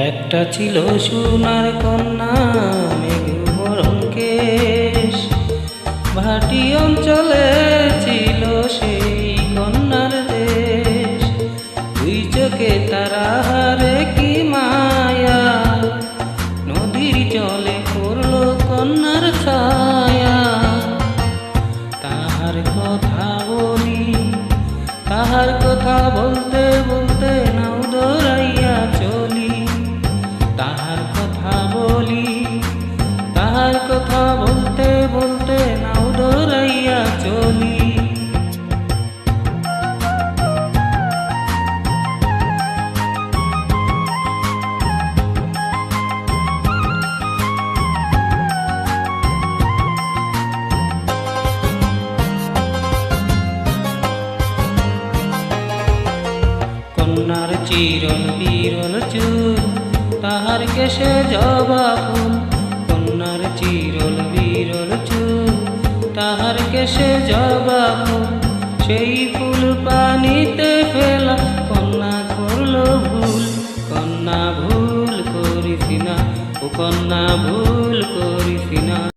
একটা ছিল সোনার কন্যা মেঘবরণ কেশ, ভাটি অঞ্চলে ছিল সেই কন্যার দেশ। দুই চোখে তারা হারে কি মায়া, নদীর জলে পড়লো কন্যার ছায়া। তাহার কথা বলি, তাহার কথা বলতে বলতে নাও দৌড়াইয়া চলি। তাহার কথা বলি, তাহার কথা বলতে বলতে নাও দৌড়াইয়া চলি। কন্যার চিরল বিরল চুল, তাহার কেশে জবা ফুল। কন্যার চিরল বিরল চুল, তাহার কেশে জবা ফুল। সেই ফুল পানিতে ফেলা, কন্যা করলো ভুল। কন্যা ভুল করিস না, ও কন্যা ভুল করিস না।